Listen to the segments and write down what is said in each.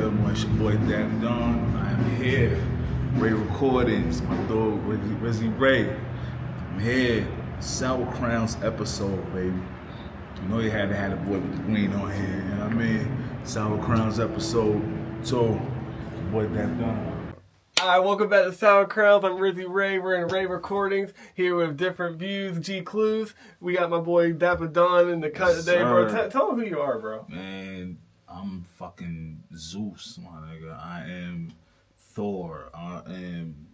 good, man? It's your boy Dapa Don. I am here. Rey Recordings, my dog Rizzy Rey. I'm here. Sour Crowns episode, baby. You know you had to have the boy with the green on here, you know what I mean? Sour Crowns episode 2. Your boy Dapa Don. Alright, welcome back to Sour Crowns. I'm Rizzy Rey. We're in Rey Recordings here with different views, G Clues. We got my boy Dapa Don in the cut today, bro. Tell them who you are, bro. Man, I'm fucking Zeus, my nigga. I am Thor. I am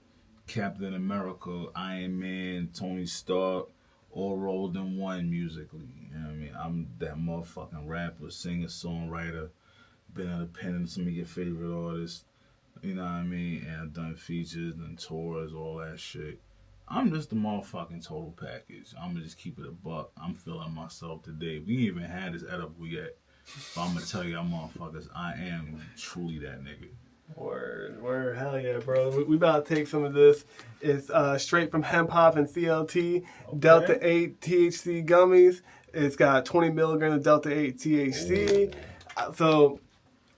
Captain America, Iron Man, Tony Stark, all rolled in one musically. You know what I mean? I'm that motherfucking rapper, singer, songwriter. Been in the pen of some of your favorite artists. You know what I mean? And I've done features and tours, all that shit. I'm just the motherfucking total package. I'm gonna just keep it a buck. I'm feeling myself today. We ain't even had this edible yet. But I'm gonna tell y'all motherfuckers, I am truly that nigga. Word, hell yeah, bro. We about to take some of this. It's straight from Hemp and CLT, okay. Delta-8 THC Gummies. It's got 20 milligrams of Delta-8 THC. Ooh. So,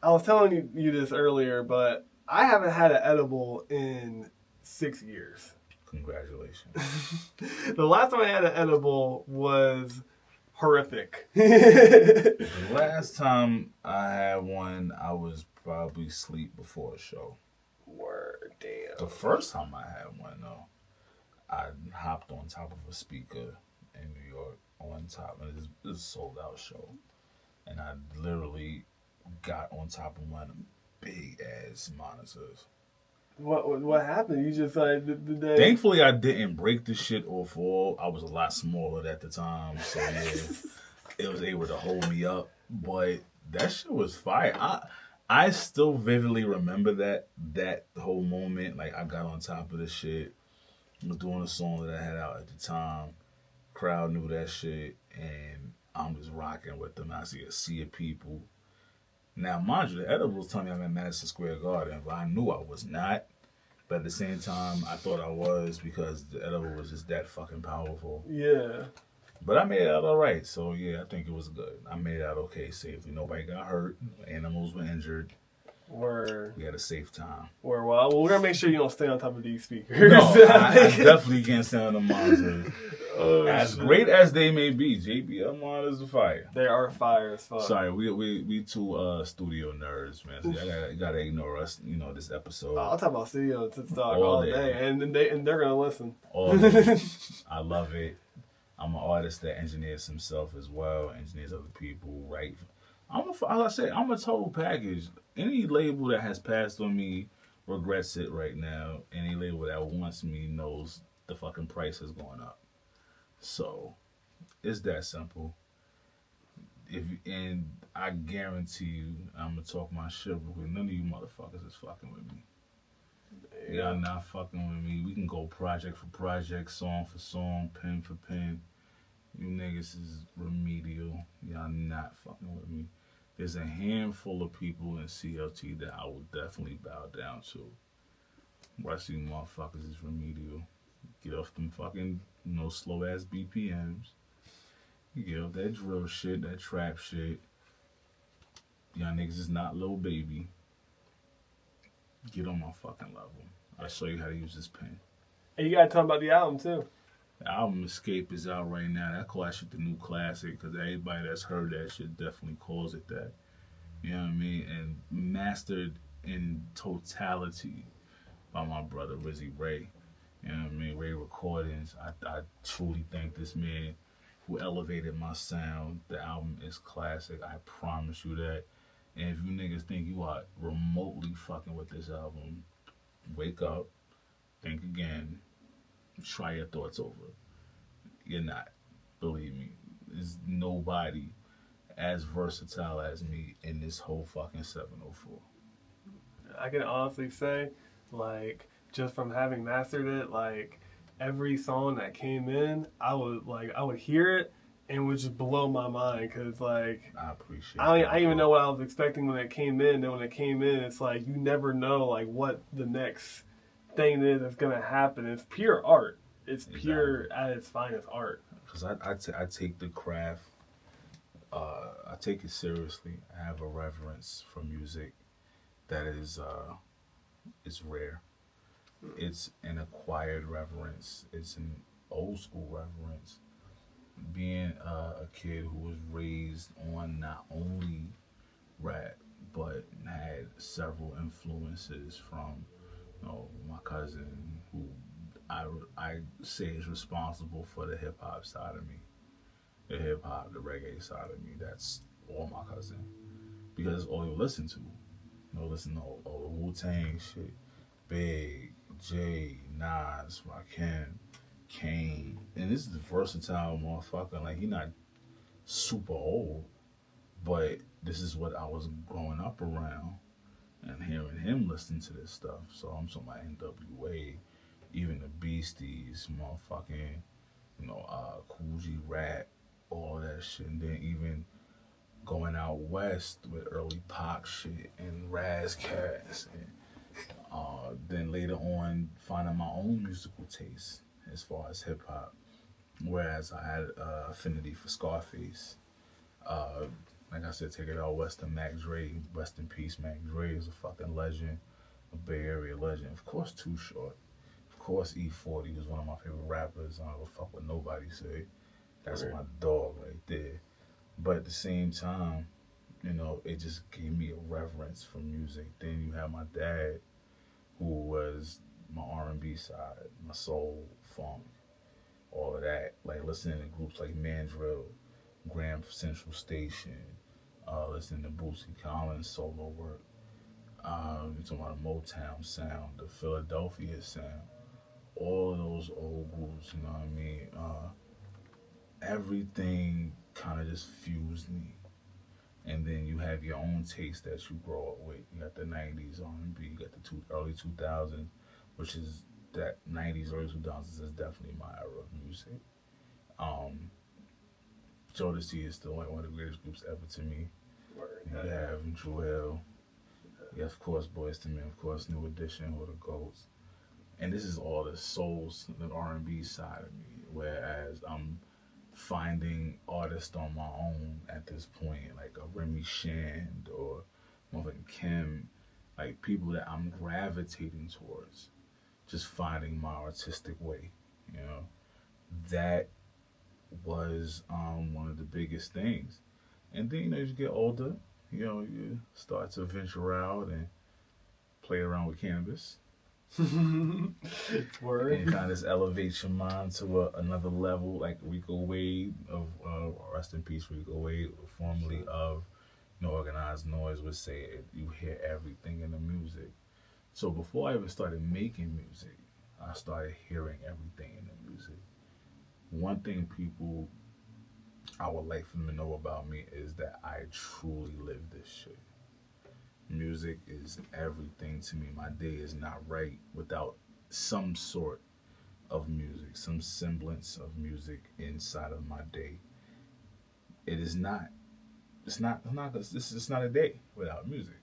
I was telling you this earlier, but I haven't had an edible in 6 years. Congratulations. The last time I had an edible was horrific. The last time I had one, I was probably asleep before a show. Word, damn. The first time I had one, though, I hopped on top of a speaker in New York on top, and it was a sold-out show. And I literally got on top of one of them big-ass monitors. What happened? You just like did they... Thankfully, I didn't break the shit off all. I was a lot smaller at the time, so yeah, it was able to hold me up. But that shit was fire. I still vividly remember that whole moment. Like, I got on top of the shit, was doing a song that I had out at the time. Crowd knew that shit, and I'm just rocking with them. I see a sea of people. Now, mind you, the edibles tell me I'm at Madison Square Garden, but I knew I was not. But at the same time, I thought I was because the edible was just that fucking powerful. Yeah. But I made it out all right, so yeah, I think it was good. I made it out okay, safely. Nobody got hurt. Animals were injured. Word. We had a safe time. Well, we're going to make sure you don't stay on top of these speakers. No, I definitely can't stand on the monitors. As shit. Great as they may be, JBL monitors are fire. They are fire as fuck. Sorry, we two studio nerds, man. So you gotta ignore us, this episode. I'll talk about studio to talk all day, and they're gonna listen. All day. I love it. I'm an artist that engineers himself as well, engineers other people, right? Like I said, I'm a total package. Any label that has passed on me regrets it right now. Any label that wants me knows the fucking price is going up. So, it's that simple. And I guarantee you, I'm gonna talk my shit real quick. None of you motherfuckers is fucking with me. Y'all not fucking with me. We can go project for project, song for song, pen for pen. You niggas is remedial. Y'all not fucking with me. There's a handful of people in CLT that I will definitely bow down to. Rest of you motherfuckers is remedial. Get off them fucking, slow ass BPMs. You get off that drill shit, that trap shit. Y'all niggas is not Lil Baby. Get on my fucking level. I'll show you how to use this pen. And you gotta talk about the album too. The album Escape is out right now. That call that shit the new classic, because everybody that's heard that shit definitely calls it that. You know what I mean? And mastered in totality by my brother Rizzy Rey. You know what I mean? Rey Recordings. I truly think this man who elevated my sound, the album is classic. I promise you that. And if you niggas think you are remotely fucking with this album, wake up, think again, try your thoughts over. You're not. Believe me. There's nobody as versatile as me in this whole fucking 704. I can honestly say, just from having mastered it, every song that came in, I would hear it and it would just blow my mind, because I appreciate I didn't even know what I was expecting when it came in. And when it came in, it's you never know what the next thing is that's gonna happen. It's pure art. It's pure at its finest art. Because I take the craft, I take it seriously. I have a reverence for music. that is it's rare. It's an acquired reverence. It's an old school reverence. Being a kid who was raised on not only rap but had several influences from my cousin who I say is responsible for the hip hop side of me, the hip hop, the reggae side of me. That's all my cousin because it's all you listen to. Listen to all the Wu Tang shit, Big, Jay, Nas, Rakim, Kane, and this is a versatile motherfucker. Like he not super old, but this is what I was growing up around and hearing him listen to this stuff. So I'm talking about NWA, even the Beasties, motherfucking, Cool G Rap, all that shit, and then even going out west with early Pac shit and Raz Cats, and then later on finding my own musical taste as far as hip hop. Whereas I had affinity for Scarface. Like I said, take it out west to Mac Dre. Rest in peace, Mac Dre is a fucking legend, a Bay Area legend. Of course, Too Short. Of course, E40 was one of my favorite rappers. I don't give a fuck what nobody say. That's my dog right there. But at the same time, it just gave me a reverence for music. Then you have my dad, who was my R&B side, my soul, funk, all of that. Like listening to groups like Mandrill, Grand Central Station, listening to Bootsy Collins' solo work. You're talking about the Motown sound, the Philadelphia sound, all of those old groups, you know what I mean? Everything kind of just fused me. And then you have your own taste that you grow up with. You got the 90s R&B, you got the early 2000s, which is that 90s, early 2000s is definitely my era of music. Jodeci is still like one of the greatest groups ever to me. You have Jewel, you have, of course, Boyz II Men, of course, New Edition, or the Goats. And this is all the souls, the R&B side of me, whereas I'm finding artists on my own at this point, like a Remy Shand or motherfucking Kim, like people that I'm gravitating towards, just finding my artistic way, That was one of the biggest things. And then, as you get older, you start to venture out and play around with cannabis. Word. And kind of just elevate your mind to another level, like Rico Wade of rest in peace, Rico Wade, formerly of Organized Noise, would say you hear everything in the music. So before I even started making music, I started hearing everything in the music. One thing I would like for them to know about me is that I truly live this shit. Music is everything to me. My day is not right without some sort of music, some semblance of music inside of my day. It is not. It's not a day without music.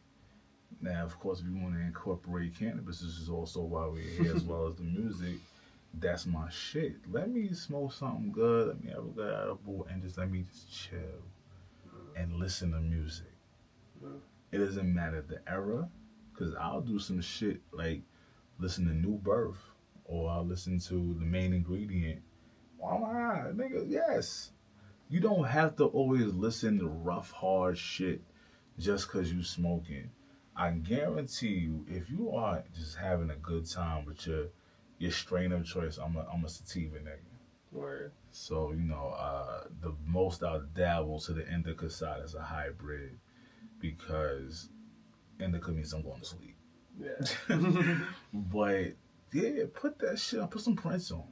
Now, of course, if you want to incorporate cannabis, this is also why we're here, as well as the music. That's my shit. Let me smoke something good. Let me have a good edible, and let me chill and listen to music. It doesn't matter the era, because I'll do some shit like listen to New Birth, or I'll listen to The Main Ingredient. Oh my God, nigga, yes. You don't have to always listen to rough, hard shit just because you smoking. I guarantee you, if you are just having a good time with your strain of choice, I'm a sativa nigga. Word. So, the most I'll dabble to the indica side is a hybrid, because indica means I'm going to sleep. Yeah. But, yeah, put that shit on. Put some Prince on.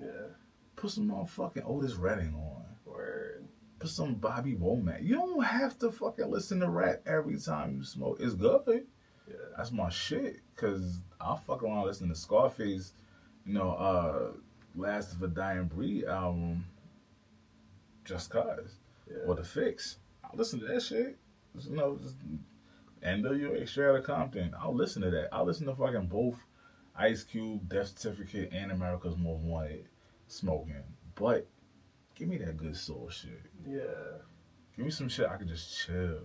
Yeah. Put some motherfucking Otis Redding on. Word. Put some Bobby Womack. You don't have to fucking listen to rap every time you smoke. It's good. Yeah. That's my shit. Because I'll fuck around listening to Scarface, Last of a Dying Breed album, just cause. Yeah. Or The Fix. I'll listen to that shit. Just NWA straight out of Compton. I'll listen to that. I'll listen to fucking both Ice Cube, Death Certificate, and America's Most Wanted smoking. But give me that good soul shit. Yeah. Give me some shit I can just chill.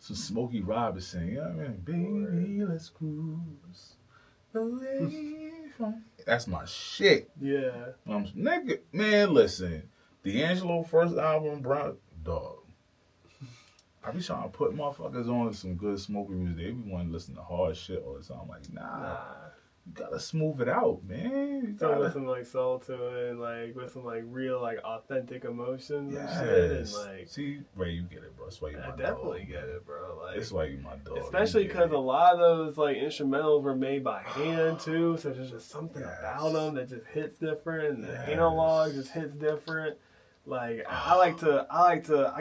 some Smokey Robinson. You know what I mean? Baby, let's cruise away from. That's my shit. Yeah. Nigga, man, listen. D'Angelo first album, bro, dog. I be trying to put motherfuckers on some good Smokey music. They be wanting to listen to hard shit all the time. I'm like, nah. You gotta smooth it out, man. You gotta with some like soul to it, and like with some like real like authentic emotions and shit, and like. See, Ray, you get it, bro. That's why you my dog. I definitely get it, bro. Like that's why you my dog. Especially because a lot of those like instrumentals were made by hand too, so there's just something about them that just hits different, and the analog just hits different. Like I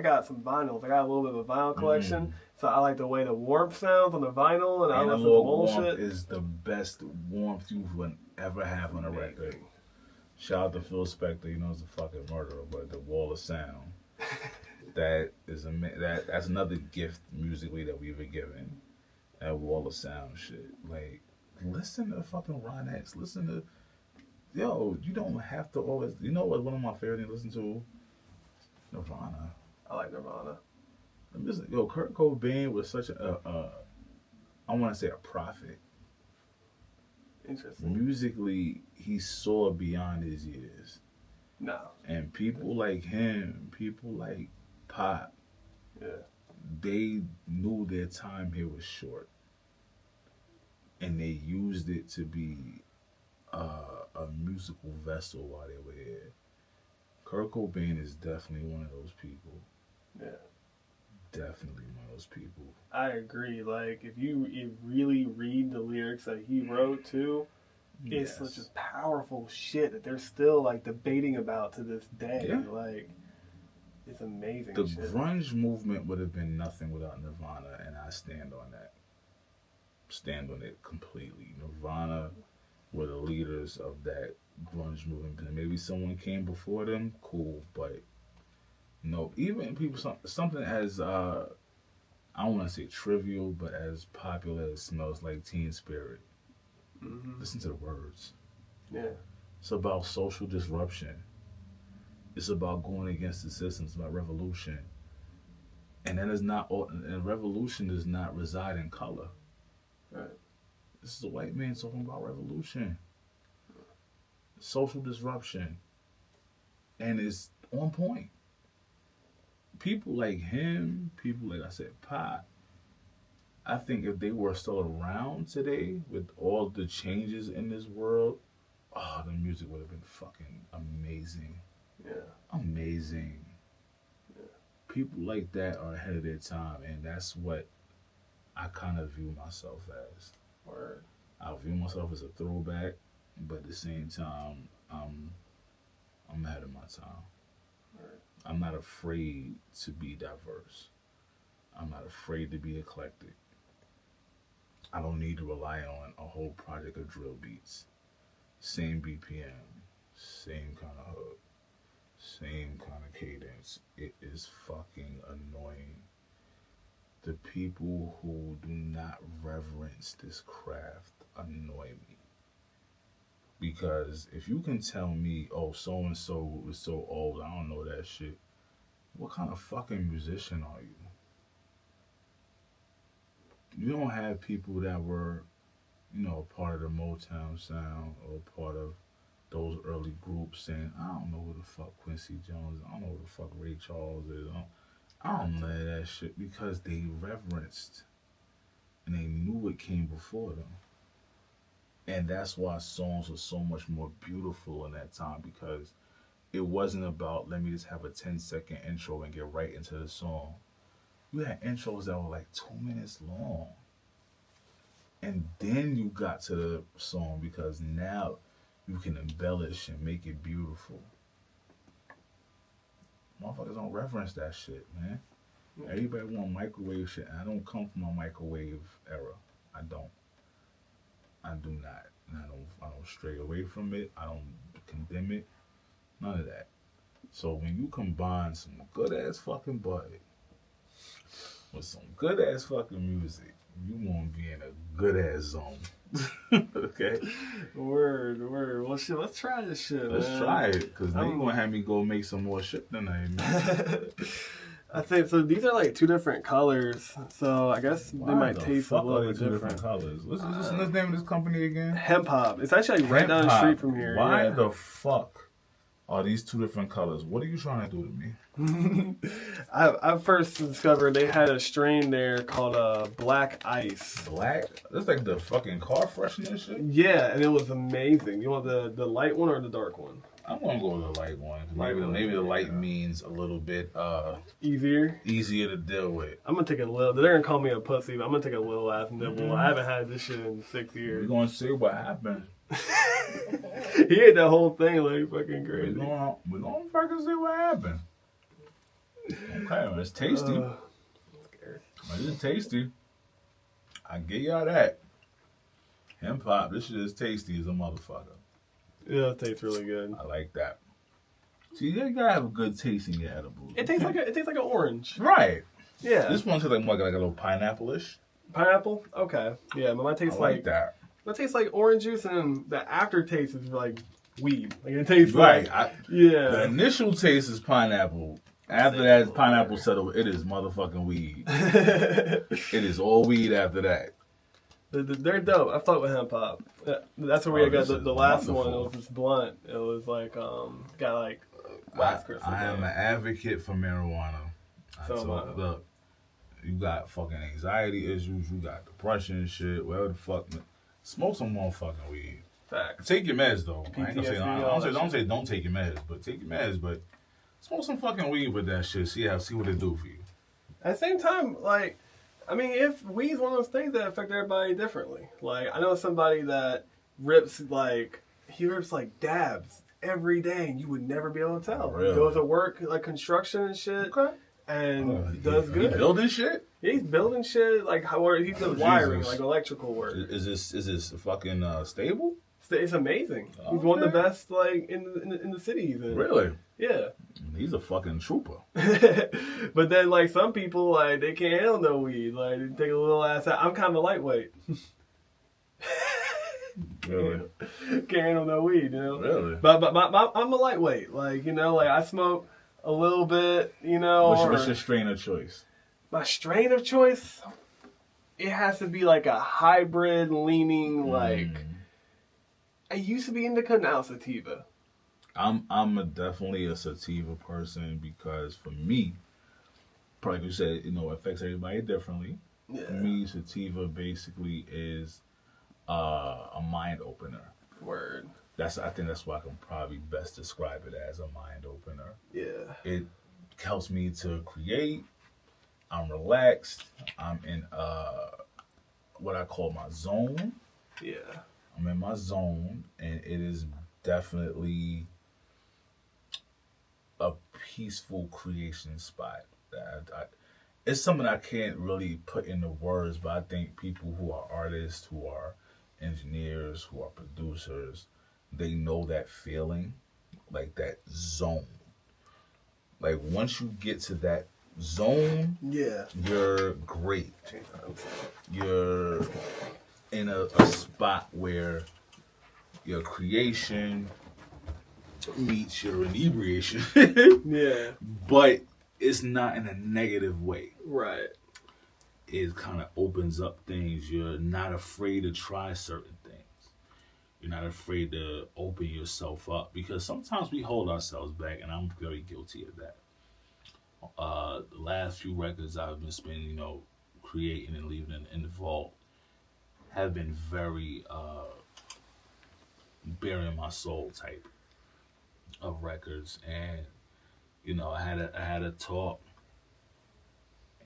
got some vinyls. I got a little bit of a vinyl collection. So I like the way the warmth sounds on the vinyl, and I listen to bullshit. Is the best warmth you would ever have on a record. Shout out to Phil Spector, you know he's a fucking murderer, but the wall of sound, that's another gift musically that we've been given. That wall of sound shit. Like, listen to fucking Ron X. Listen to, yo, you don't have to always. You know what? One of my favorite things to listen to, Nirvana. I like Nirvana. Yo, Kurt Cobain was such I want to say a prophet. Interesting. Musically, he saw beyond his years. No. And people like him, people like Pop, they knew their time here was short. And they used it to be a musical vessel while they were here. Kurt Cobain is definitely one of those people. Yeah. Definitely one of those people. I agree. Like, if you really read the lyrics that he wrote too, it's such a powerful shit that they're still like debating about to this day. Yeah. Like, it's amazing. The grunge movement would have been nothing without Nirvana, and I stand on that. Stand on it completely. Nirvana were the leaders of that grunge movement. Maybe someone came before them, cool, but no, even people, something as, I don't want to say trivial, but as popular as Smells Like Teen Spirit. Mm-hmm. Listen to the words. Yeah. It's about social disruption. It's about going against the system. It's about revolution. And that is not, and revolution does not reside in color. Right. This is a white man talking about revolution. Social disruption. And it's on point. People like him, people like I said, Pop, I think if they were still around today with all the changes in this world, the music would have been fucking amazing. Yeah. Amazing. Yeah. People like that are ahead of their time, and that's what I kind of view myself as. Word. I view myself as a throwback, but at the same time, I'm ahead of my time. I'm not afraid to be diverse. I'm not afraid to be eclectic. I don't need to rely on a whole project of drill beats. Same BPM, same kind of hook, same kind of cadence. It is fucking annoying. The people who do not reverence this craft annoy me. Because if you can tell me, oh, so-and-so was so old, I don't know that shit. What kind of fucking musician are you? You don't have people that were, part of the Motown sound or part of those early groups saying, I don't know who the fuck Quincy Jones is. I don't know who the fuck Ray Charles is. I don't know that shit because they reverenced and they knew it came before them. And that's why songs were so much more beautiful in that time, because it wasn't about, let me just have a 10-second intro and get right into the song. You had intros that were like 2 minutes long. And then you got to the song, because now you can embellish and make it beautiful. Motherfuckers don't reverence that shit, man. Everybody want microwave shit. I don't come from a microwave era. I don't. I do not. And I don't stray away from it. I don't condemn it. None of that. So when you combine some good ass fucking bud with some good ass fucking music, you gonna be in a good ass zone. Okay? Word. Well, shit, let's try this shit, Let's try it, because then you gonna have me go make some more shit tonight, man. I think so. These are like 2 different colors, so I guess they might taste a little bit two different. colors? What's the name of this company again? Hemp Hop. It's actually like right down the street from here. Why yeah. the fuck are these 2 different colors? What are you trying to do to me? I first discovered they had a strain there called Black Ice. Black? That's like the fucking car freshener shit? Yeah, and it was amazing. You want the light one or the dark one? I'm gonna go with the light one. Maybe the light means a little bit easier to deal with. I'm gonna take a little. They're gonna call me a pussy, but I'm gonna take a little ass nibble. I haven't had this shit in 6 years. We're gonna see what happened. He ate that whole thing like fucking crazy. We're gonna fucking see what happened. Okay, well, it's tasty. It is tasty. I give y'all that. Hemp Hop, this shit is tasty as a motherfucker. Yeah, it tastes really good. I like that. See, you gotta have a good taste in your edibles. It tastes like an orange. Right. Yeah. This one tastes like more like a little pineapple-ish. Pineapple? Okay. Yeah, but mine tastes like that. Mine tastes like orange juice, and then the aftertaste is like weed. Like it tastes right. Yeah. The initial taste is pineapple. After that, pineapple settle. It is motherfucking weed. It is all weed after that. They're dope. I fuck with Hemp Hop. That's where we got the last one. It was this blunt. It was like got like wax crystals. I am an advocate for marijuana. Look, you got fucking anxiety issues, you got depression and shit, whatever the fuck. Smoke some motherfucking weed. Facts. Take your meds though. PTSD, I ain't gonna say don't say don't take your meds, but take your meds. But smoke some fucking weed with that shit. See what it do for you. At the same time, like, I mean, if weed's one of those things that affect everybody differently. Like, I know somebody that rips like dabs every day, and you would never be able to tell. Really? He goes to work like construction and shit. Okay. And does good. He building shit? Yeah, he's building shit like he does wiring, like electrical work. Is this fucking stable? It's amazing. He's one of the best like in the city he's in. Really? Yeah. He's a fucking trooper. But then like some people like they can't handle no weed. Like they take a little ass out. I'm kind of lightweight. Really? Can't handle no weed, you know. Really? But I'm a lightweight. Like you know, like I smoke a little bit, you know. What's your strain of choice? My strain of choice, it has to be like a hybrid leaning. Like I used to be indica, now sativa. I'm definitely a sativa person because for me, probably like you said, it affects everybody differently. Yeah. For me, sativa basically is a mind opener. Word. I think that's why I can probably best describe it as a mind opener. Yeah. It helps me to create. I'm relaxed. I'm in what I call my zone. Yeah. I'm in my zone, and it is definitely a peaceful creation spot. It's something I can't really put into words, but I think people who are artists, who are engineers, who are producers, they know that feeling, like that zone. Like once you get to that zone, yeah, you're great. You're in a spot where your creation meets your inebriation. Yeah. But it's not in a negative way. Right. It kind of opens up things. You're not afraid to try certain things. You're not afraid to open yourself up because sometimes we hold ourselves back, and I'm very guilty of that. The last few records I've been spending, creating and leaving in the vault have been very bearing my soul type of records. And I had a talk,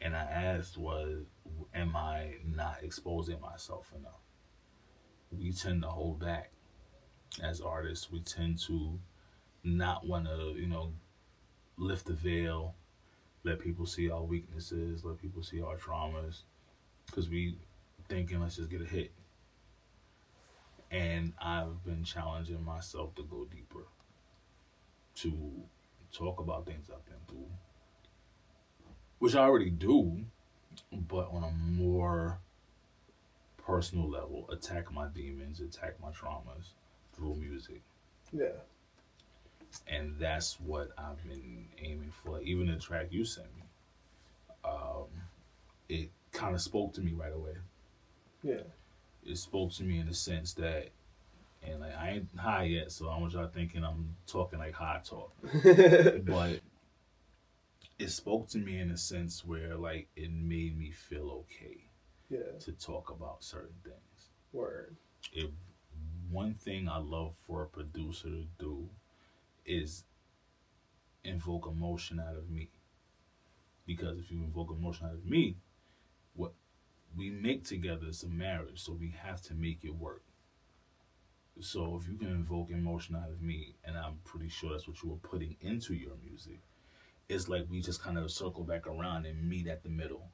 and I asked, am I not exposing myself enough? We tend to hold back as artists. We tend to not want to, lift the veil, let people see our weaknesses, let people see our traumas, because we thinking let's just get a hit. And I've been challenging myself to go deeper, to talk about things I've been through, which I already do, but on a more personal level, attack my demons, attack my traumas through music. Yeah. And that's what I've been aiming for. Even the track you sent me, it kind of spoke to me right away. Yeah. It spoke to me in the sense that, and like I ain't high yet, so I don't want y'all thinking I'm talking like high talk. But it spoke to me in a sense where like it made me feel okay Yeah. to talk about certain things. Word. If one thing I love for a producer to do is invoke emotion out of me. Because if you invoke emotion out of me, what we make together is a marriage, so we have to make it work. So if you can invoke emotion out of me, and I'm pretty sure that's what you were putting into your music, it's like we just kind of circle back around and meet at the middle,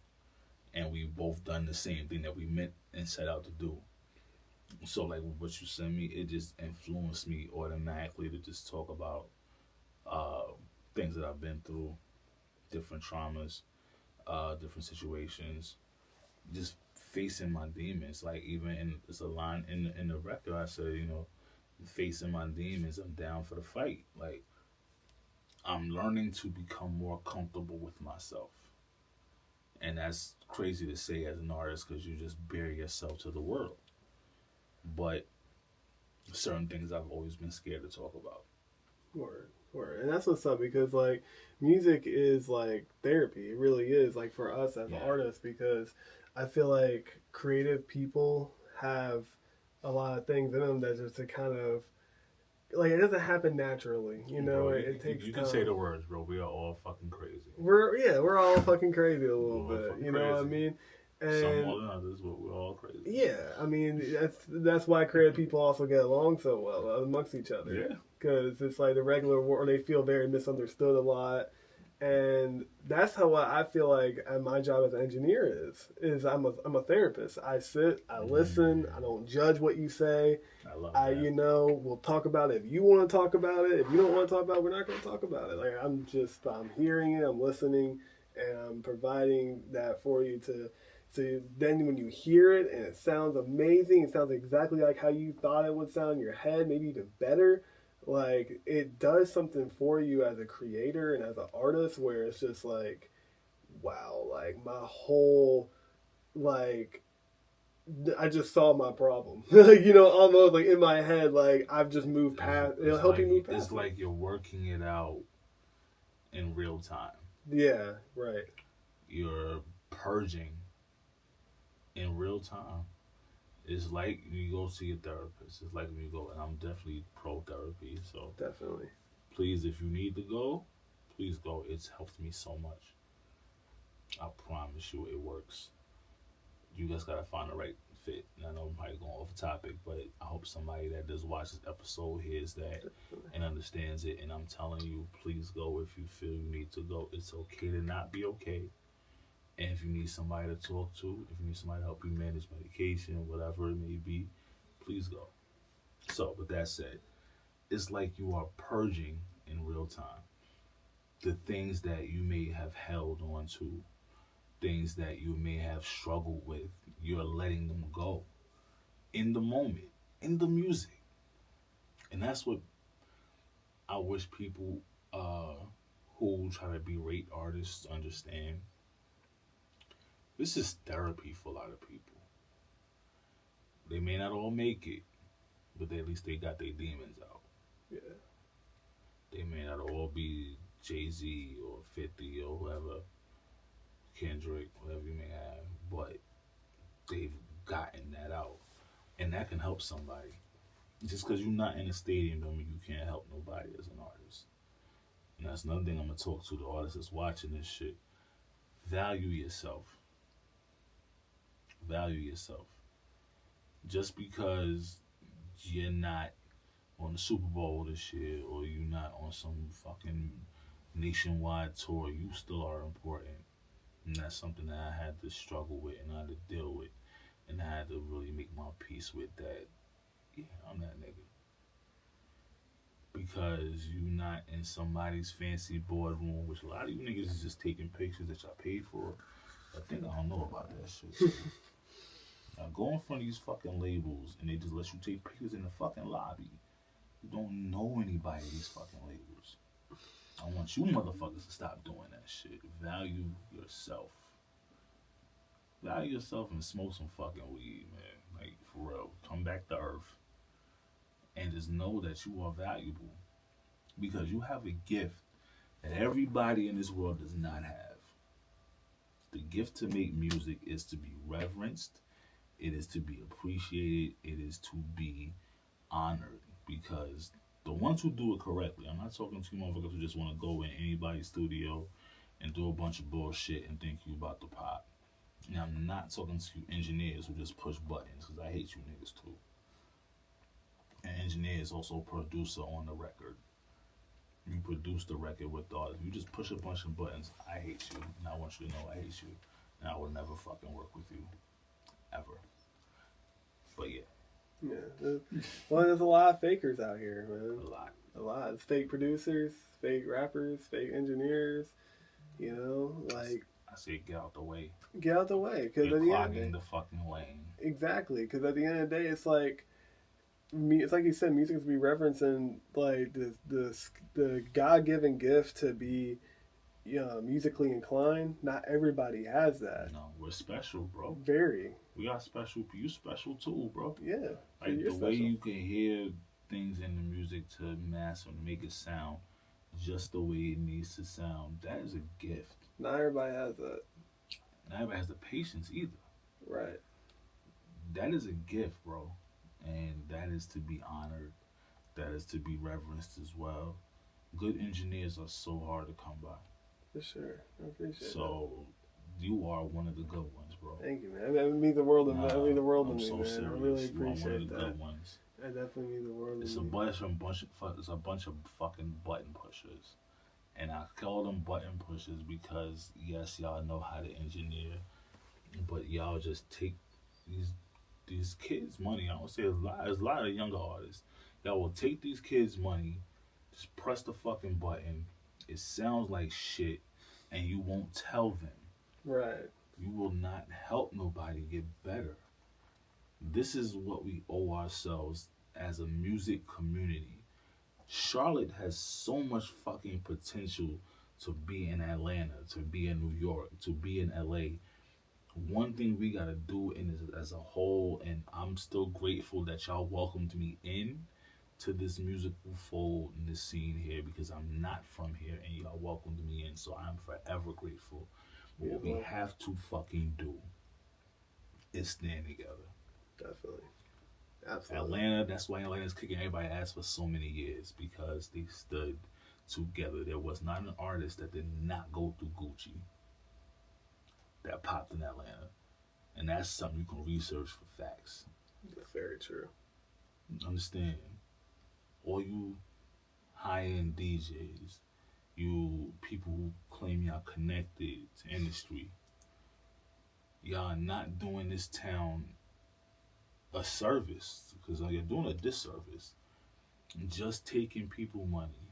and we've both done the same thing that we meant and set out to do. So like what you sent me, it just influenced me automatically to just talk about uh, things that I've been through, different traumas, different situations, just facing my demons. Like even in it's a line in the record, I said, you know, facing my demons, I'm down for the fight. Like I'm learning to become more comfortable with myself, and that's crazy to say as an artist because you just bare yourself to the world. But certain things I've always been scared to talk about. Word. Word. And that's what's up because like music is like therapy. It really is like for us as artists because I feel like creative people have a lot of things in them that just to kind of like it doesn't happen naturally, you know. Bro, it takes you time. can say the words, bro. We are all fucking crazy. We're all fucking crazy a little We're bit, you know what I mean? And some more than others, but we're all crazy. Yeah, I mean that's why creative people also get along so well amongst each other. Yeah, because it's like the regular world they feel very misunderstood a lot, and that's how I feel like my job as an engineer is I'm a therapist. I sit, I listen, I don't judge what you say. I love that. You know, we'll talk about it if you want to talk about it. If you don't want to talk about it, we're not going to talk about it. Like I'm hearing it, I'm listening, and I'm providing that for you to. So then when you hear it and it sounds amazing, it sounds exactly like how you thought it would sound in your head, maybe even better. Like it does something for you as a creator and as an artist where it's just like, wow, like my whole, like, I just solved my problem. You know, almost like in my head, like I've just moved past, it'll help you move past It's like you're working it out in real time. Yeah, right. You're purging in real time. It's like you go see a therapist. It's like when you go, and I'm definitely pro therapy. So Definitely. please, if you need to go, please go. It's helped me so much. I promise you, it works. You just gotta find the right fit. And I know I'm probably going off topic, but I hope somebody that does watch this episode hears that and understands it. And I'm telling you, please go if you feel you need to go. It's okay to not be okay. And if you need somebody to talk to, if you need somebody to help you manage medication, whatever it may be, please go. So, with that said, it's like you are purging in real time the things that you may have held on to, things that you may have struggled with. You're letting them go in the moment, in the music. And that's what I wish people who try to be great artists understand. This is therapy for a lot of people. They may not all make it, but at least they got their demons out. Yeah. They may not all be Jay-Z or 50 or whoever, Kendrick, whatever you may have, but they've gotten that out. And that can help somebody. Just because you're not in a stadium don't mean you can't help nobody as an artist. And that's another thing I'm going to talk to the artists that's watching this shit. Value yourself. Value yourself. Just because you're not on the Super Bowl this year or you're not on some fucking nationwide tour, you still are important. And that's something that I had to struggle with and I had to deal with. And I had to really make my peace with that. Yeah, I'm that nigga. Because you're not in somebody's fancy boardroom, which a lot of you niggas is just taking pictures that y'all paid for. I think I don't know about that shit. Now go in front of these fucking labels and they just let you take pictures in the fucking lobby. You don't know anybody at these fucking labels. I want you motherfuckers to stop doing that shit. Value yourself. Value yourself and smoke some fucking weed, man. Like, for real. Come back to earth and just know that you are valuable because you have a gift that everybody in this world does not have. The gift to make music is to be reverenced, it is to be appreciated, it is to be honored because the ones who do it correctly, I'm not talking to motherfuckers who just want to go in anybody's studio and do a bunch of bullshit and think you about to pop. And I'm not talking to engineers who just push buttons because I hate you niggas too. An engineer is also a producer on the record. You produce the record with thought. If you just push a bunch of buttons, I hate you. And I want you to know I hate you. And I will never fucking work with you. Ever. But yeah. Yeah. Well, there's a lot of fakers out here, man. A lot. A lot. It's fake producers, fake rappers, fake engineers. You know, like. I say get out the way. Get out the way. Cause You're at the clogging end, the fucking lane. Exactly. Because at the end of the day, it's like. It's like you said, music is to be reverencing, like the God-given gift to be, musically inclined. Not everybody has that. No, we're special, bro. Very. We are special. You special too, bro. Yeah. Like the special. way you can hear things in the music to master and make it sound just the way it needs to sound. That is a gift. Not everybody has that. Not everybody has the patience either. Right. That is a gift, bro. And that is to be honored. That is to be reverenced as well. Good engineers are so hard to come by. For sure. I appreciate that. So you are one of the good ones, bro. Thank you, man. That means the world to me. That means the world to I'm me, so man. serious. I really You are one appreciate of the that. good ones. I definitely mean the world It's to a me. bunch of fucking button pushers. And I call them button pushers because yes, y'all know how to engineer, but y'all just take these kids' money. I don't say there's a lot of younger artists. Y'all will take these kids' money, just press the fucking button. It sounds like shit, and you won't tell them. Right. You will not help nobody get better. This is what we owe ourselves as a music community. Charlotte has so much fucking potential to be in Atlanta, to be in New York, to be in LA. One thing we gotta do in this as a whole, and I'm still grateful that y'all welcomed me in to this musical fold in this scene here because I'm not from here and y'all welcomed me in, so I'm forever grateful. But what we have to fucking do is stand together. Definitely. Absolutely. Atlanta, that's why Atlanta's kicking everybody's ass for so many years because they stood together. There was not an artist that did not go through Gucci that popped in Atlanta. And that's something you can research for facts. That's very true. Understand? All you high-end DJs, you people who claim y'all connected to industry, y'all not doing this town a service because you're doing a disservice. Just taking people money,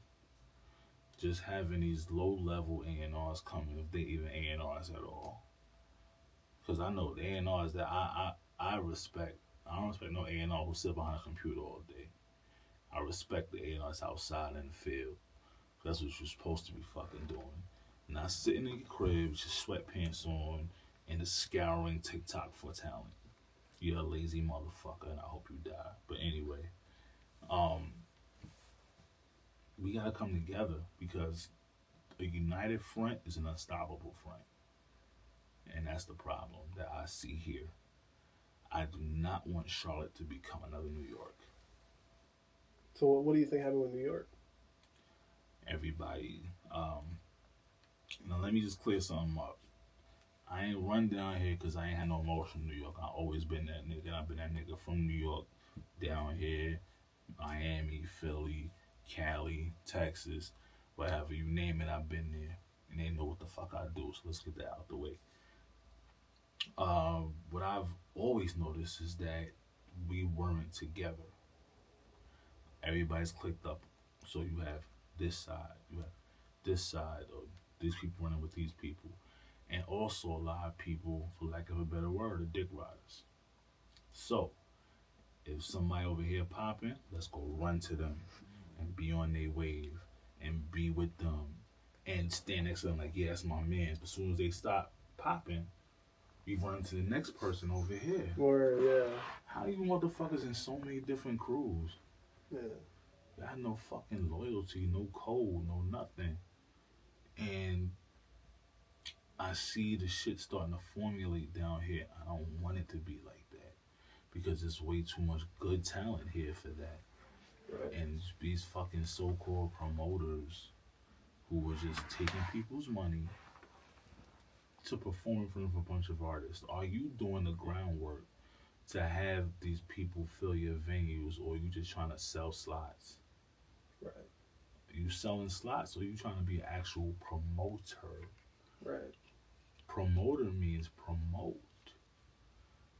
just having these low-level A&Rs coming, if they even A&Rs at all. Because I know the A&Rs that I respect. I don't respect no A&R who sit behind a computer all day. I respect the A&Rs outside in the field. That's what you're supposed to be fucking doing. Not sitting in your crib with your sweatpants on and just scouring TikTok for talent. You're a lazy motherfucker and I hope you die. But anyway, we gotta come together because a united front is an unstoppable front. And that's the problem that I see here. I do not want Charlotte to become another New York. So what do you think happened with New York? Everybody, now let me just clear something up. I ain't run down here because I ain't had no emotion in New York. I've always been that nigga. I've been that nigga from New York down here, Miami, Philly, Cali, Texas, whatever you name it, I've been there. And they know what the fuck I do, so let's get that out the way. What I've always noticed is that we weren't together. Everybody's clicked up. So you have this side, you have this side, or these people running with these people. And also a lot of people, for lack of a better word, are dick riders. So, if somebody over here popping, let's go run to them and be on their wave and be with them and stand next to them like, yeah, that's my man. But as soon as they stop popping, we run into the next person over here. Word, yeah. How you motherfuckers in so many different crews? Yeah. You had no fucking loyalty, no code, no nothing. And I see the shit starting to formulate down here. I don't want it to be like that because there's way too much good talent here for that. Right. And these fucking so-called promoters who were just taking people's money to perform in front of a bunch of artists. Are you doing the groundwork to have these people fill your venues, or are you just trying to sell slots? Right. Are you selling slots, or are you trying to be an actual promoter? Right. Promoter means promote.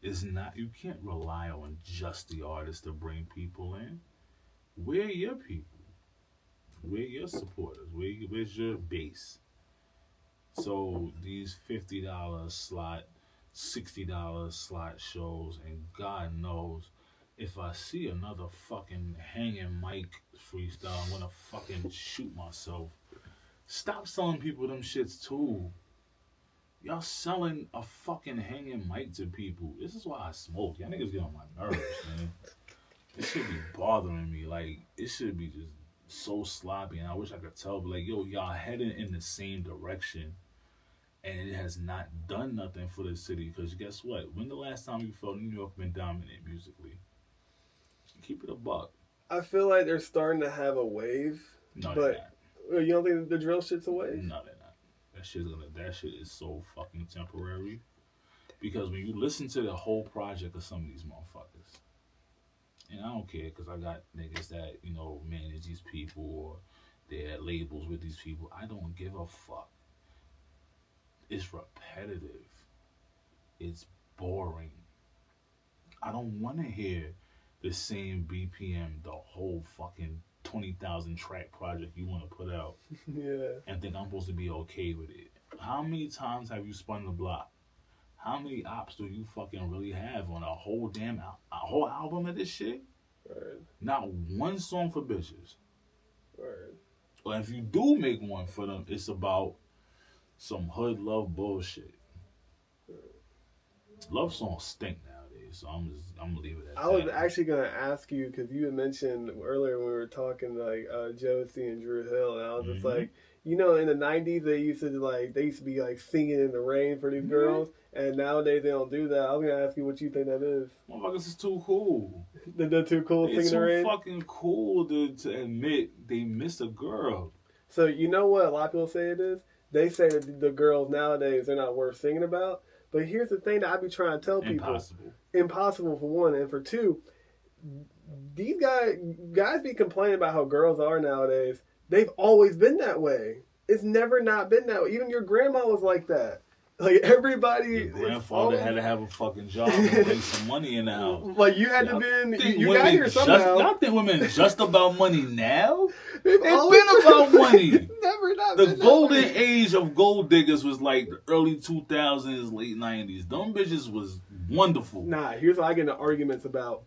It's not, you can't rely on just the artist to bring people in. Where are your people? Where are your supporters? Where's your base? So these $50 slot, $60 slot shows, and God knows, if I see another fucking hanging mic freestyle, I'm gonna fucking shoot myself. Stop selling people them shits too. Y'all selling a fucking hanging mic to people. This is why I smoke. Y'all niggas get on my nerves, man. It should be bothering me. Like, it should be just so sloppy, and I wish I could tell, but like, yo, y'all heading in the same direction, and it has not done nothing for the city. Because guess what? When the last time you felt New York been dominant musically? Keep it a buck. I feel like they're starting to have a wave. No, but you don't think the drill shit's a wave? No, they're not. That shit is so fucking temporary. Because when you listen to the whole project of some of these motherfuckers, and I don't care because I got niggas that, you know, manage these people or they're at labels with these people. I don't give a fuck. It's repetitive. It's boring. I don't want to hear the same BPM the whole fucking 20,000 track project you want to put out. Yeah. And think I'm supposed to be okay with it. How many times have you spun the block? How many ops do you fucking really have on a whole damn a whole album of this shit? Right. Not one song for bitches. Right. Or if you do make one for them, it's about some hood love bullshit. Right. Love songs stink nowadays, so I'm gonna leave it at that. I was actually gonna ask you because you had mentioned earlier when we were talking like Josie and Drew Hill, and I was just like, you know, in the '90s they used to be like singing in the rain for these girls, and nowadays they don't do that. I was gonna ask you what you think that is. Motherfuckers is too cool. They're too cool singing in the rain. It's too fucking cool to admit they miss a girl. So you know what a lot of people say it is? They say that the girls nowadays they're not worth singing about. But here's the thing that I be trying to tell people. Impossible for one, and for two, these guys be complaining about how girls are nowadays. They've always been that way. It's never not been that way. Even your grandma was like that. Like everybody. Your grandfather had to have a fucking job and make some money in the house. Like you had to be. You got here somehow. Y'all think women are just about money now? It's been about money. Never not. The golden age of gold diggers was like the early 2000s, late 90s. Them bitches was wonderful. Nah, here's what I get into arguments about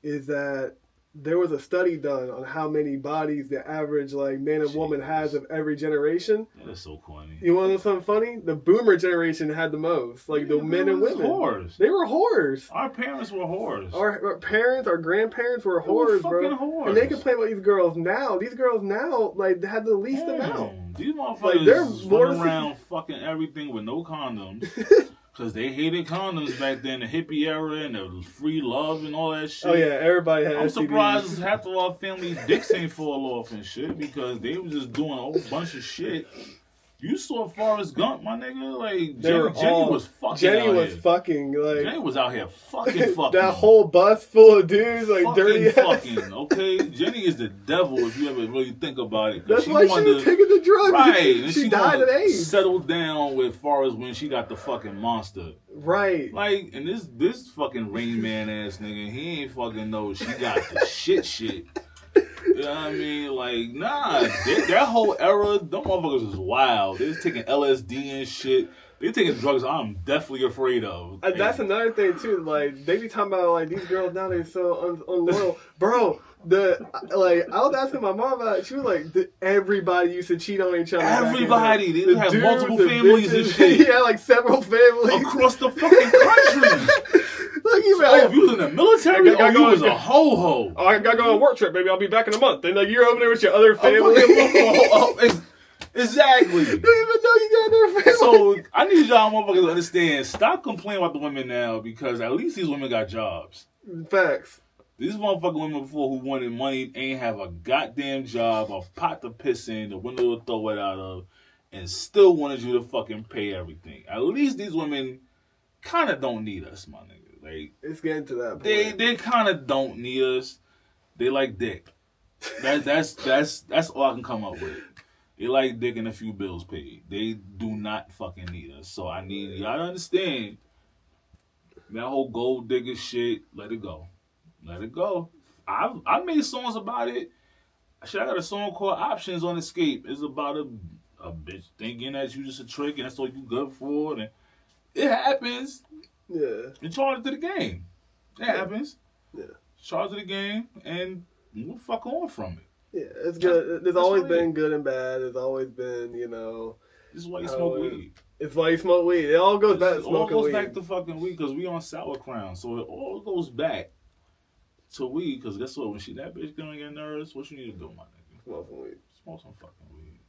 is that there was a study done on how many bodies the average like man and woman has of every generation. That is so corny. You want to know something funny? The boomer generation had the most. Like the men and women. Whores. They were whores. Our parents were whores. Our parents, our grandparents were whores, bro. Whores. And they complain about these girls now. These girls now, like, had the least amount. These motherfuckers like, they're running around fucking everything with no condoms. Because they hated condoms back then, the hippie era and the free love and all that shit. Oh, yeah, everybody had I'm STDs. surprised half of our family's dicks ain't fall off and shit because they was just doing a whole bunch of shit. You saw Forrest Gump, my nigga? Like, Jenny was fucking Jenny was fucking, like... Jenny was out here fucking. That whole bus full of dudes, like, dirty fucking, okay? Jenny is the devil if you ever really think about it. That's why she was taking the drugs. Right. And she died of AIDS. Settled down with Forrest when she got the fucking monster. Right. Like, and this fucking Rain Man ass nigga, he ain't fucking know she got the shit. You know what I mean? Like, nah, that whole era, them motherfuckers was wild. They was taking LSD and shit. They taking drugs I'm definitely afraid of. And that's another thing too. Like they be talking about like these girls nowadays so unloyal, bro. I was asking my mom about it. She was like, everybody used to cheat on each other. Everybody, they had multiple families and shit. Yeah, like several families across the fucking country. Like if you was in the military, or you was a ho-ho. Oh, I gotta go on a work trip, baby. I'll be back in a month. Then like you're over there with your other family. Exactly. You don't even know you got another family. So I need y'all motherfuckers to understand. Stop complaining about the women now, because at least these women got jobs. Facts. These motherfucking women before who wanted money ain't have a goddamn job, a pot to piss in, a window to throw it out of, and still wanted you to fucking pay everything. At least these women kind of don't need us, my nigga. Like, it's getting to that point. They kind of don't need us. They like dick. That's all I can come up with. They like dick and a few bills paid. They do not fucking need us. So I need y'all to understand that whole gold digger shit. Let it go. Let it go. I made songs about it. Shit, I got a song called Options on Escape. It's about a bitch thinking that you just a trick and that's all you good for. And it happens. Yeah. You charge to the game. It happens. Yeah. Charge to the game and move fuck on from it. Yeah, it's good. There's always been good and bad. There's always been, This is why you smoke weed. It's why you smoke weed. It all goes back to smoking weed. It all goes back to fucking weed because we on Sour Crown. So it all goes back to weed because guess what? When that bitch getting on your nerves, what you need to do, my nigga? Smoke some weed. Smoke some fucking weed.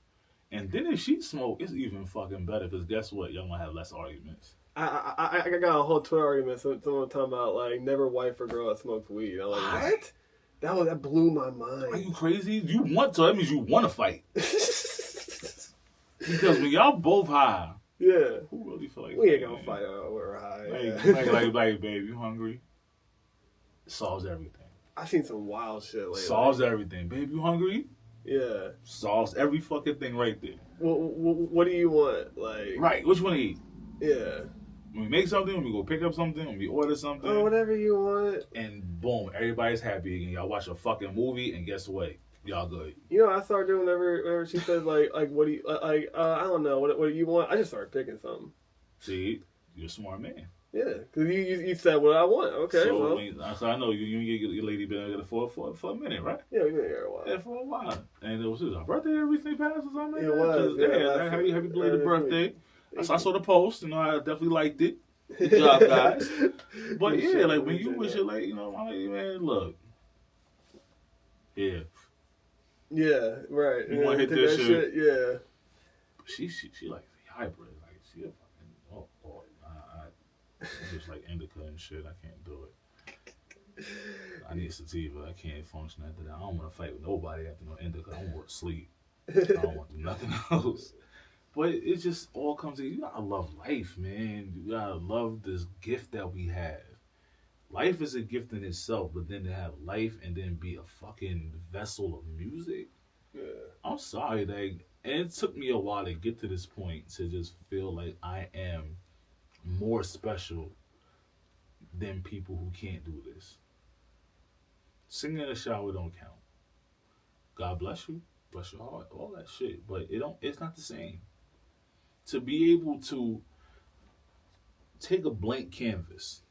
And then if she smoke, it's even fucking better because guess what? Y'all gonna have less arguments. I got a whole Twitter argument. Someone talking about like never wife or girl that smokes weed. I'm like, what? That blew my mind. Are you crazy? You want to? That means you want to fight. Because when y'all both high, yeah, who really feel like we ain't gonna fight when we're high? Like, babe, you hungry? It solves everything. I seen some wild shit lately. Solves everything, babe. You hungry? Yeah, solves every fucking thing right there. What do you want? Like, right? What you want to eat? Yeah. When we make something, when we go pick up something, when we order something. Oh, whatever you want. And boom, everybody's happy again. Y'all watch a fucking movie, and guess what? Y'all good. You know, I started doing whenever she says, like, what do you, I don't know, what do you want? I just started picking something. See, you're a smart man. Yeah, because you said what I want. Okay, so I know you and your lady been together for a minute, right? Yeah, we've been here a while. Yeah, for a while. And it was her birthday recently passed or something? It was. Yeah, happy belated birthday. I saw the post, I definitely liked it. Good job, guys. But yeah, like when you wish it, like, man, look. Yeah. Yeah, right. You want to hit this shit? Yeah. She like the hybrid. Like, she a fucking, I just like indica and shit. I can't do it. I need sativa. I can't function after that. I don't want to fight with nobody after no indica. I want to sleep. I don't want to do nothing else. But it just all comes together. You gotta love life, man. You gotta love this gift that we have. Life is a gift in itself, but then to have life and then be a fucking vessel of music. Yeah. I'm sorry, and it took me a while to get to this point to just feel like I am more special than people who can't do this. Singing in the shower don't count. God bless you, bless your heart, all that shit, but it's not the same. To be able to take a blank canvas,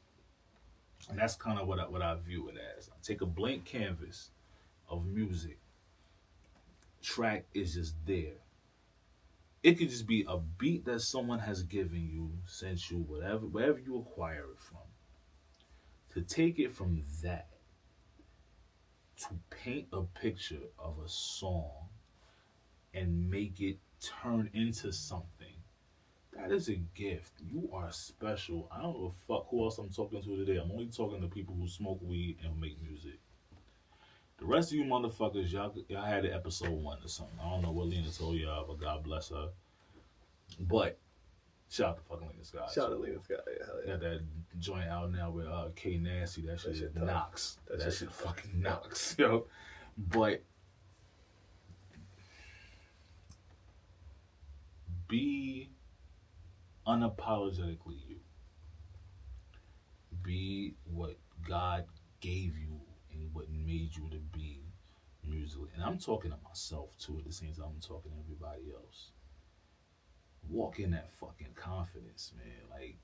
and that's kind of what I view it as. I take a blank canvas of music. Track is just there. It could just be a beat that someone has given you, sent you, wherever you acquire it from. To take it from that, to paint a picture of a song and make it turn into something. That is a gift. You are special. I don't give a fuck who else I'm talking to today. I'm only talking to people who smoke weed and make music. The rest of you motherfuckers, y'all had it episode 1 or something. I don't know what Lena told y'all, but God bless her. But shout out to fucking Lena Scott. Shout out to Lena Scott. Yeah, hell yeah. Got that joint out now with K Nasty. That shit knocks. That shit fucking knocks. Yo. But be unapologetically you. Be what God gave you and what made you to be musically. And I'm talking to myself too at the same time I'm talking to everybody else. walk in that fucking confidence, man. Like,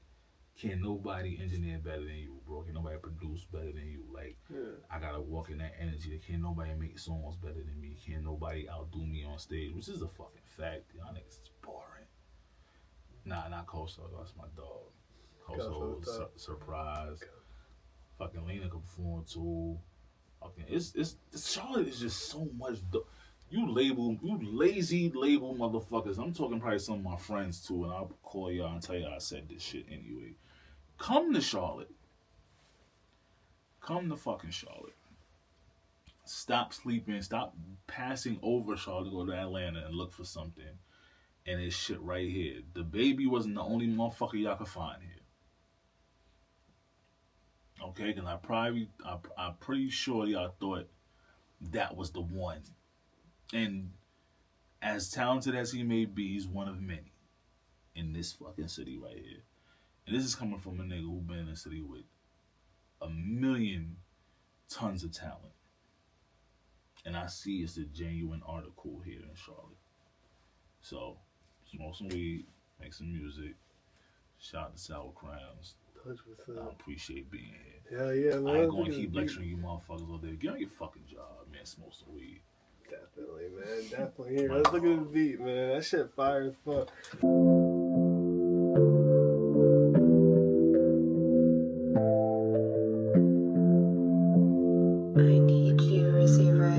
can't nobody engineer better than you, bro. Can't nobody produce better than you. Like, I gotta walk in that energy. Can't nobody make songs better than me. Can't nobody outdo me on stage, which is a fucking fact. Y'all niggas is boring. Nah, not Coso. That's my dog. Coso was surprise. Fucking Lena can perform too. Fucking, it's Charlotte is just so much. You lazy label motherfuckers. I'm talking probably some of my friends too, and I'll call y'all and tell y'all I said this shit anyway. Come to Charlotte. Come to fucking Charlotte. Stop sleeping. Stop passing over Charlotte to go to Atlanta and look for something. And it's shit right here. The baby wasn't the only motherfucker y'all could find here. Okay, because I'm pretty sure y'all thought that was the one. And as talented as he may be, he's one of many in this fucking city right here. And this is coming from a nigga who been in the city with 1,000,000 tons of talent. And I see it's a genuine article here in Charlotte. So, smoke some weed, make some music. Shout out to Sour Crowns. I appreciate being here. Hell yeah, man. I ain't gonna keep lecturing you motherfuckers all day. Get on your fucking job, man. Smoke some weed. Definitely, man. Definitely. Here, let's look at this beat, man. That shit fire as fuck. I need you, Rizzy Rey.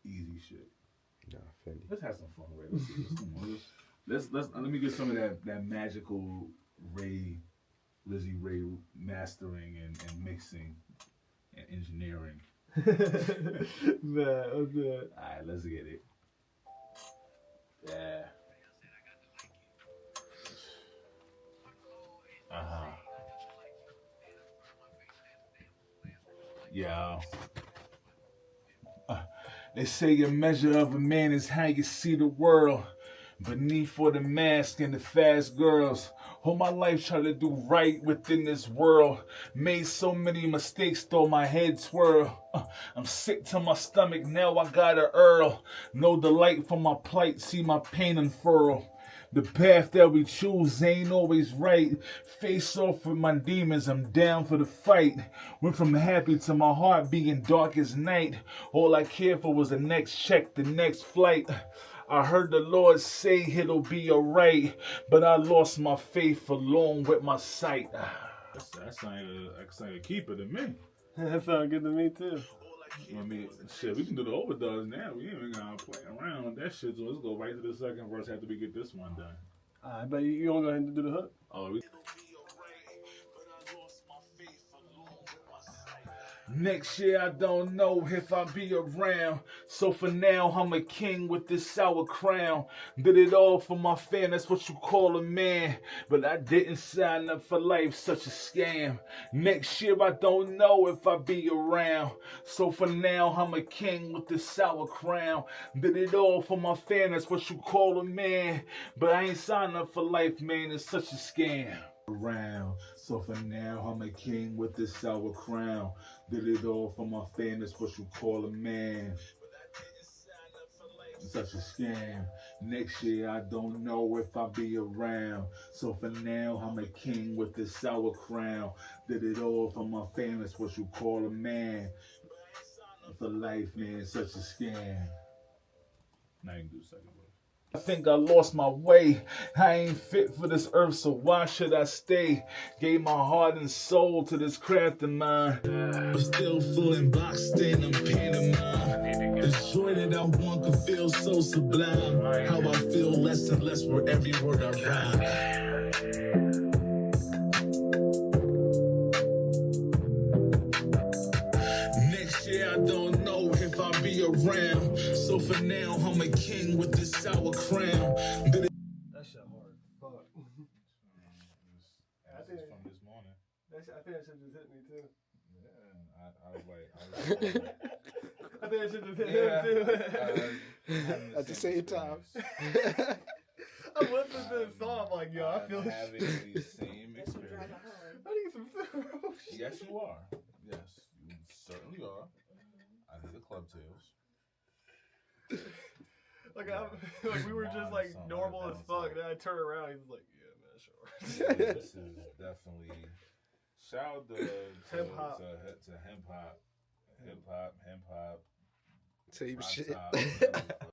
Easy shit. Nah, Fendi. Let's have some fun, Ray. Let's see this. Come on. Let me get some of that magical Rizzy Rey mastering and mixing and engineering. Man, what's good? Alright, let's get it. Yeah. Yeah. They say your measure of a man is how you see the world. Beneath for the mask and the fast girls. All my life try to do right within this world. Made so many mistakes, though my head swirl. I'm sick to my stomach, now I gotta earl. No delight for my plight, see my pain unfurl. The path that we choose ain't always right. Face off with my demons, I'm down for the fight. Went from happy to my heart being dark as night. All I cared for was the next check, the next flight. I heard the Lord say it'll be alright, but I lost my faith along with my sight. That's not a keeper to me. That sounds good to me too. I mean, shit, we can do the overdubs now. We ain't even gonna play around with that shit. So let's go right to the second verse after we get this one done. I bet you gonna go ahead and do the hook. Oh, we... Next year I don't know if I'll be around. So for now I'm a king with this sour crown. Did it all for my fan, that's what you call a man. But I didn't sign up for life, such a scam. Next year I don't know if I'll be around. So for now I'm a king with this sour crown. Did it all for my fan, that's what you call a man. But I ain't signed up for life, man, it's such a scam. Around. So for now I'm a king with this sour crown. Did it all for my fan, that's what you call a man. Such a scam. Next year I don't know if I'll be around. So for now I'm a king with this sour crown. Did it all for my fan, that's what you call a man. For life, man, such a scam. Now you can do the second verse. I think I lost my way. I ain't fit for this earth, so why should I stay? Gave my heart and soul to this craft of mine. But still feeling boxed in, I'm pantomime. The joy that I want can feel so sublime. How I feel less and less for every word I rhyme. Next year I don't know if I'll be around. So for now I'm a king with this sour crown. That shit hard. Fuck. I think from this morning. I think that shit just hit me too. Yeah, I was like, I think that shit just hit him too. At the same time. I'm listening to this song, I'm like, yo, I feel having the same experience. I need some food. Yes, you are. Yes, you certainly are. I need the club tails. Like we were just like normal as fuck. Then I turn around, he was like, "Yeah, man, sure." Yeah, this is definitely shout out to Hemp hop. To hemp hop, hip hop, Same rock shit. top,